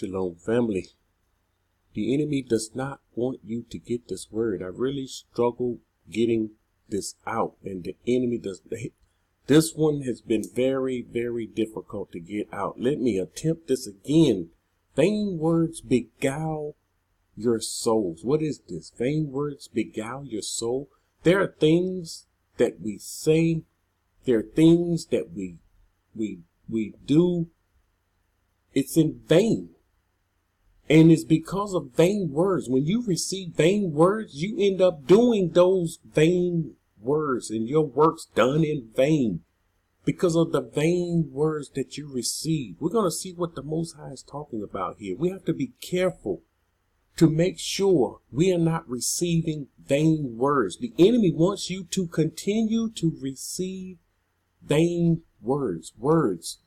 Shalom, family. The enemy does not want you to get this word. I really struggle getting this out, and the enemy does. This one has been very, very difficult to get out. Let me attempt this again. Vain words beguile your souls. What is this? Vain words beguile your soul. There are things that we say. There are things that we do. It's in vain. And it's because of vain words. When you receive vain words, you end up doing those vain words, and your work's done in vain because of the vain words that you receive. We're going to see what the Most High is talking about here. We have to be careful to make sure we are not receiving vain words. The enemy wants you to continue to receive vain words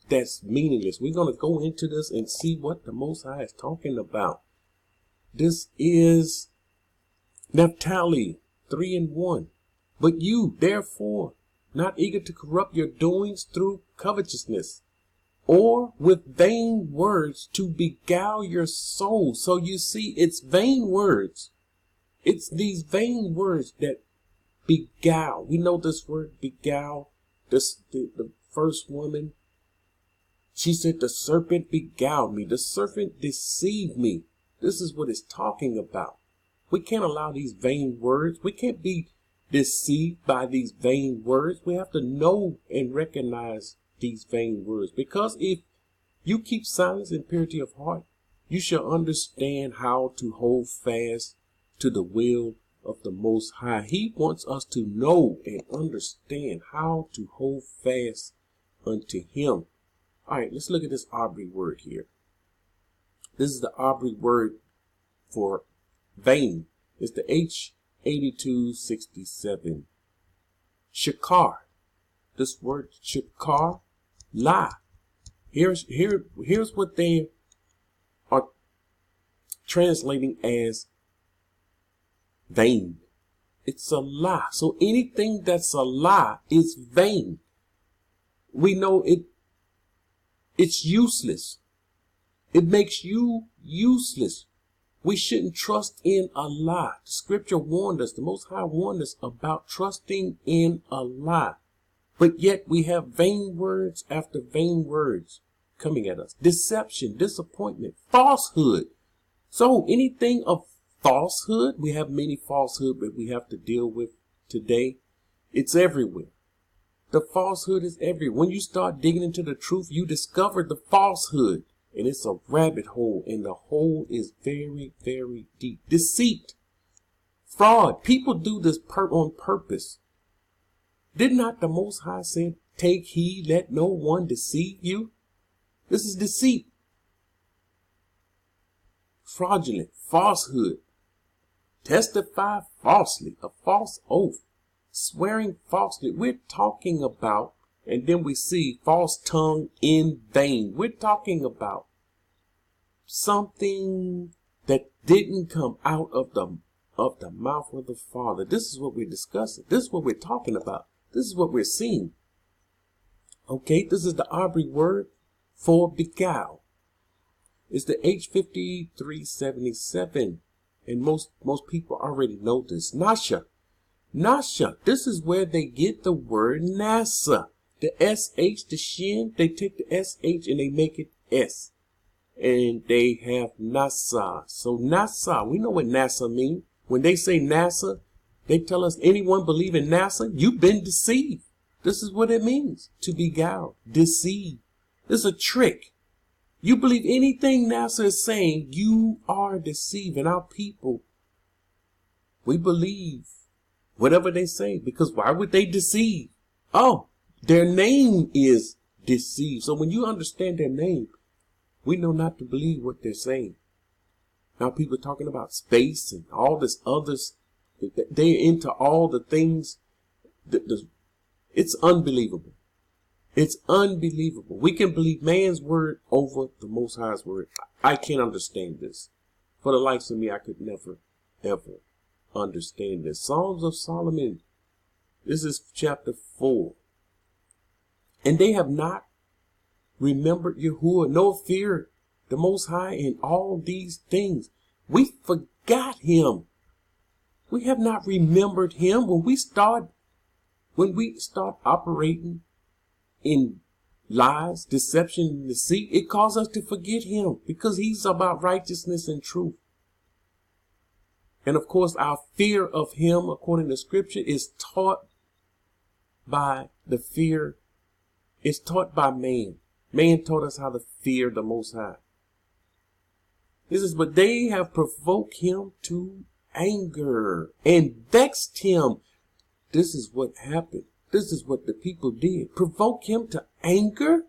that's meaningless. We're going to go into this and see what the Most High is talking about. This is Naphtali 3:1. But you, therefore, not eager to corrupt your doings through covetousness, or with vain words to beguile your soul. So you see, it's vain words. It's these vain words that beguile. We know this word beguile. The first woman, she said, the serpent beguiled me. The serpent deceived me. This is what it's talking about. We can't allow these vain words. We can't be deceived by these vain words. We have to know and recognize these vain words. Because if you keep silence and purity of heart, you shall understand how to hold fast to the will of the Most High. He wants us to know and understand how to hold fast unto Him. All right, let's look at this Aubrey word here. This is the Aubrey word for vain. It's the H8267. Shakar. This word shakar, lie. Here's what they are translating as vain. It's a lie. So anything that's a lie is vain. We know it's useless. It makes you useless. We shouldn't trust in a lie. The scripture warned us, the Most High warned us about trusting in a lie. But yet we have vain words after vain words coming at us. Deception, disappointment, falsehood. So anything of falsehood, we have many falsehood that we have to deal with today. It's everywhere. The falsehood is everywhere. When you start digging into the truth, you discover the falsehood. And it's a rabbit hole. And the hole is very, very deep. Deceit. Fraud. People do this on purpose. Did not the Most High say, take heed, let no one deceive you? This is deceit. Fraudulent. Falsehood. Testify falsely. A false oath. Swearing falsely. We're talking about, and then we see false tongue in vain. We're talking about something that didn't come out of the mouth of the Father. This is what we're discussing. This is what we're talking about. This is what we're seeing. Okay, this is the Aubrey word for beguile. It's the H5377. And most people already know this. Nasha. Nasha. This is where they get the word NASA. The SH, the shin, they take the SH and they make it S. And they have NASA. So NASA, we know what NASA means. When they say NASA, they tell us anyone believe in NASA, you've been deceived. This is what it means to beguile, deceive. This is a trick. You believe anything NASA is saying, you are deceiving our people. We believe whatever they say, because why would they deceive? Oh, their name is deceived. So when you understand their name, we know not to believe what they're saying. Now people are talking about space and all this others. They're into all the things. It's unbelievable. It's unbelievable. We can believe man's word over the Most High's word. I can't understand this. For the likes of me, I could never, ever understand this. Psalms of Solomon. This is chapter 4. And they have not remembered Yahuwah, nor feared the Most High in all these things. We forgot him. We have not remembered him. When we start operating in lies, deception, and deceit, it causes us to forget him because he's about righteousness and truth. And of course, our fear of him, according to scripture, is taught by it's taught by man. Man taught us how to fear the Most High. This is, but they have provoked him to anger and vexed him. This is what happened. This is what the people did. Provoke him to anger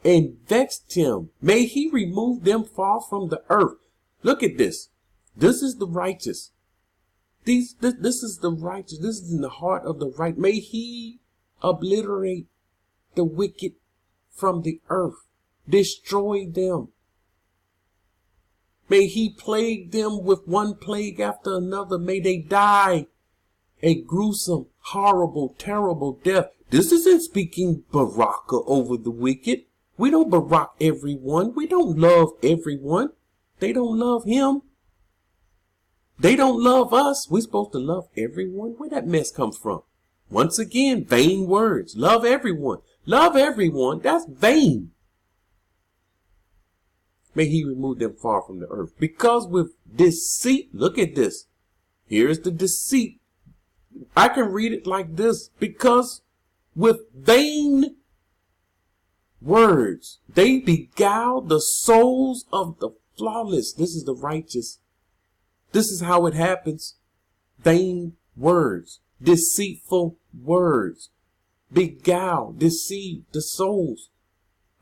and vexed him. May he remove them far from the earth. Look at this. This is the righteous. This is the righteous. This is in the heart of the right. May he obliterate the wicked from the earth. Destroy them. May he plague them with one plague after another. May they die a gruesome, horrible, terrible death. This isn't speaking baraka over the wicked. We don't barak everyone. We don't love everyone. They don't love him. They don't love us. We're supposed to love everyone. Where that mess come from? Once again, vain words. Love everyone. Love everyone. That's vain. May he remove them far from the earth. Because with deceit, look at this. Here's the deceit. I can read it like this. Because with vain words, they beguile the souls of the flawless. This is the righteous. This is how it happens. Vain words, deceitful words, beguile, deceive the souls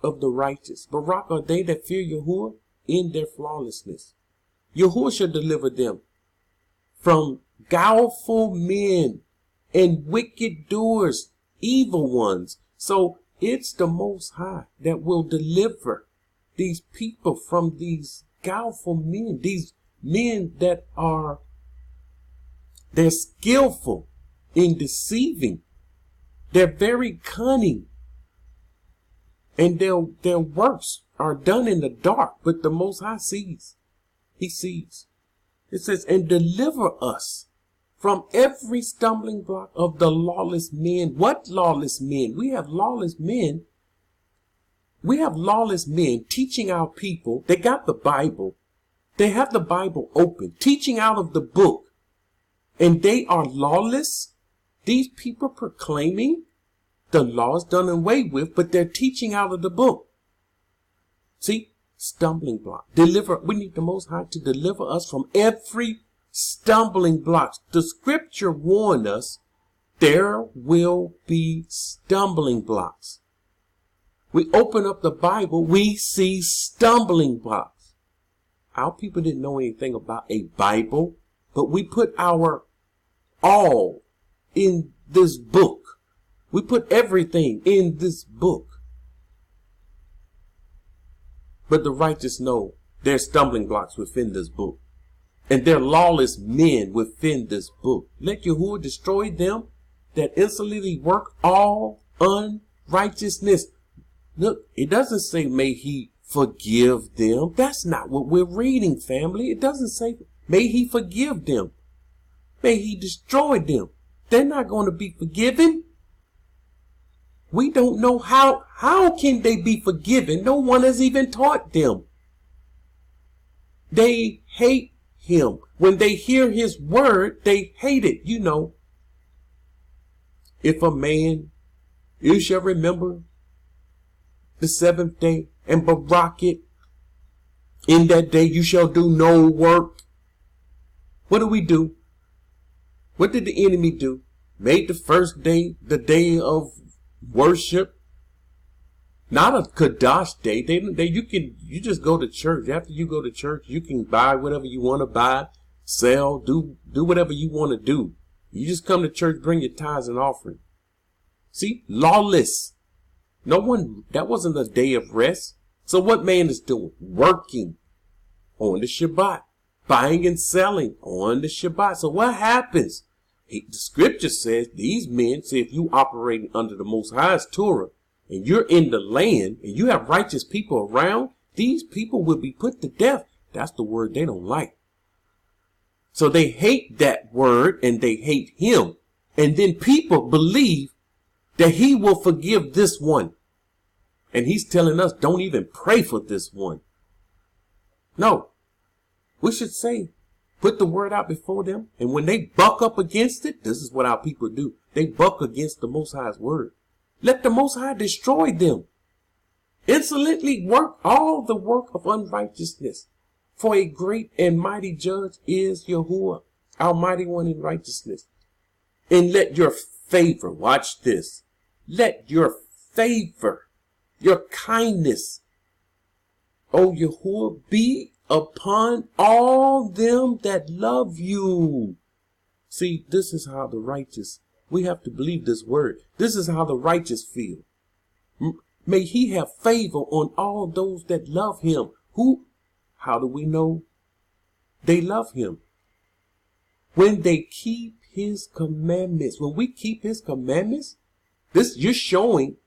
of the righteous. Barak are they that fear Yahuwah in their flawlessness. Yahuwah shall deliver them from guileful men and wicked doers, evil ones. So it's the Most High that will deliver these people from these guileful men, these men that they're skillful in deceiving. They're very cunning. And their works are done in the dark, but the Most High sees. He sees. It says, and deliver us from every stumbling block of the lawless men. What lawless men? We have lawless men. We have lawless men teaching our people. They got the Bible. They have the Bible open, teaching out of the book. And they are lawless. These people proclaiming the law is done away with, but they're teaching out of the book. See? Stumbling block. Deliver. We need the Most High to deliver us from every stumbling block. The scripture warned us there will be stumbling blocks. We open up the Bible, we see stumbling blocks. Our people didn't know anything about a Bible, but we put our all in this book. We put everything in this book. But the righteous know there's stumbling blocks within this book. And there are lawless men within this book. Let Yahuwah destroy them that insolently work all unrighteousness. Look, it doesn't say may he forgive them. That's not what we're reading, family. It doesn't say may he forgive them. May he destroy them. They're not going to be forgiven. We don't know how can they be forgiven? No one has even taught them. They hate him. When they hear his word, they hate it. You know, if a man, you shall remember the seventh day and barak it. In that day you shall do no work. What do we do? What did the enemy do? Made the first day the day of worship, not a Kadash day. You just go to church. After you go to church, you can buy whatever you want to buy, sell, do whatever you want to do. You just come to church, bring your tithes and offering. See, lawless. No one, that wasn't a day of rest. So what man is doing? Working on the Shabbat, buying and selling on the Shabbat. So what happens? The scripture says these men say if you operating under the Most High's Torah and you're in the land and you have righteous people around, these people will be put to death. That's the word they don't like. So they hate that word and they hate him. And then people believe that he will forgive this one. And he's telling us, don't even pray for this one. No, we should say, put the word out before them. And when they buck up against it, this is what our people do. They buck against the Most High's word. Let the Most High destroy them. Insolently work all the work of unrighteousness. For a great and mighty judge is Yahuwah, our mighty one in righteousness. And let your favor, watch this, let your favor, your kindness, O Yahuwah, be upon all them that love you. See, this is how the righteous, we have to believe this word. This is how the righteous feel. May he have favor on all those that love him. Who? How do we know they love him? When they keep his commandments. When we keep his commandments, this you're showing,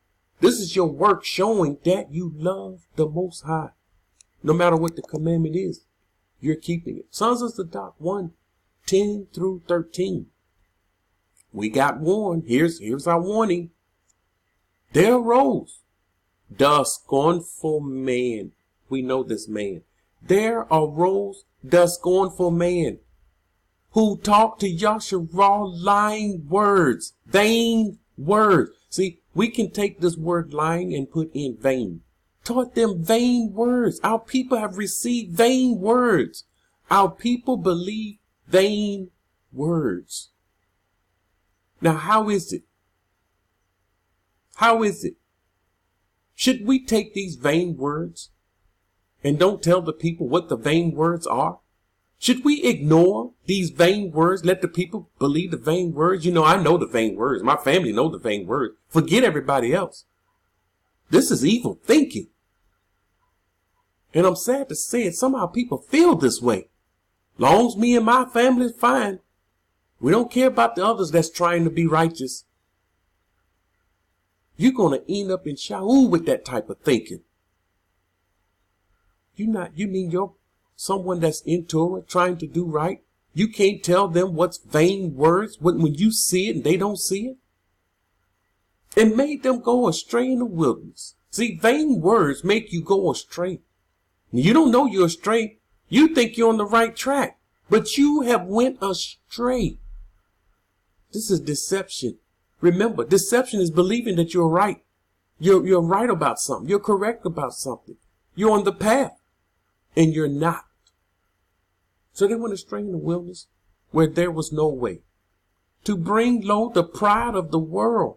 this is your work showing that you love the Most High. No matter what the commandment is, you're keeping it. Sons of Zadok 1:10 through 13. We got warned. Here's our warning. There arose the scornful man. We know this man. There arose the scornful man who talked to Yasharah lying words, vain words. See, we can take this word lying and put in vain. Taught them vain words. Our people have received vain words. Our people believe vain words. Now, how is it? How is it? Should we take these vain words and don't tell the people what the vain words are? Should we ignore these vain words? Let the people believe the vain words? You know, I know the vain words. My family know the vain words. Forget everybody else. This is evil thinking. And I'm sad to say it. Somehow people feel this way. Long as me and my family is fine. We don't care about the others that's trying to be righteous. You're going to end up in Shaul with that type of thinking. You mean you're someone that's in Torah trying to do right? You can't tell them what's vain words when you see it and they don't see it? It made them go astray in the wilderness. See, vain words make you go astray. You don't know you're astray. You think you're on the right track, but you have went astray. This is deception. Remember, deception is believing that you're right. You're right about something. You're correct about something. You're on the path, and you're not. So they went astray in the wilderness where there was no way, to bring low the pride of the world,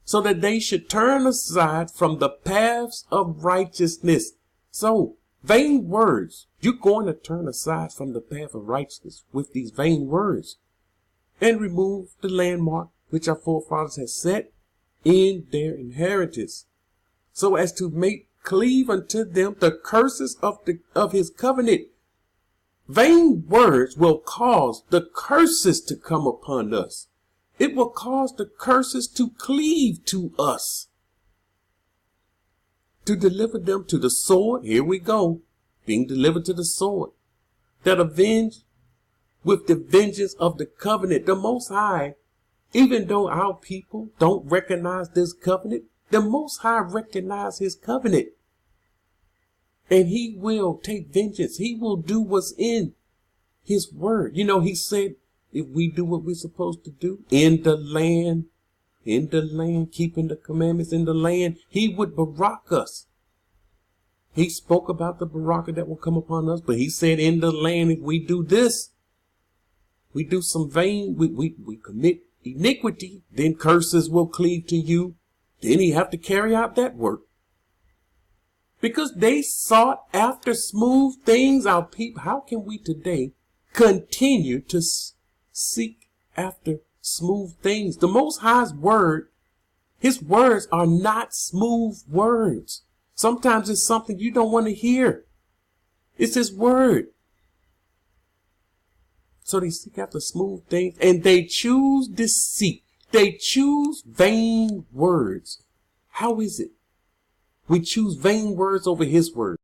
so that they should turn aside from the paths of righteousness. So, vain words, you're going to turn aside from the path of righteousness with these vain words and remove the landmark which our forefathers had set in their inheritance, so as to make cleave unto them the curses of his covenant. Vain words will cause the curses to come upon us. It will cause the curses to cleave to us, to deliver them to the sword. Here we go, being delivered to the sword, that avenge with the vengeance of the covenant. The Most High, even though our people don't recognize this covenant, the Most High recognizes his covenant. And he will take vengeance. He will do what's in his word. You know, he said, if we do what we're supposed to do in the land, keeping the commandments in the land, he would barak us. He spoke about the barakah that will come upon us, but he said in the land, if we do this, we do some vain, we commit iniquity, then curses will cleave to you. Then he have to carry out that work. Because they sought after smooth things, our people. How can we today continue to seek after smooth things? The Most High's word, his words are not smooth words. Sometimes it's something you don't want to hear. It's his word. So they seek after smooth things and they choose deceit. They choose vain words. How is it? We choose vain words over his word.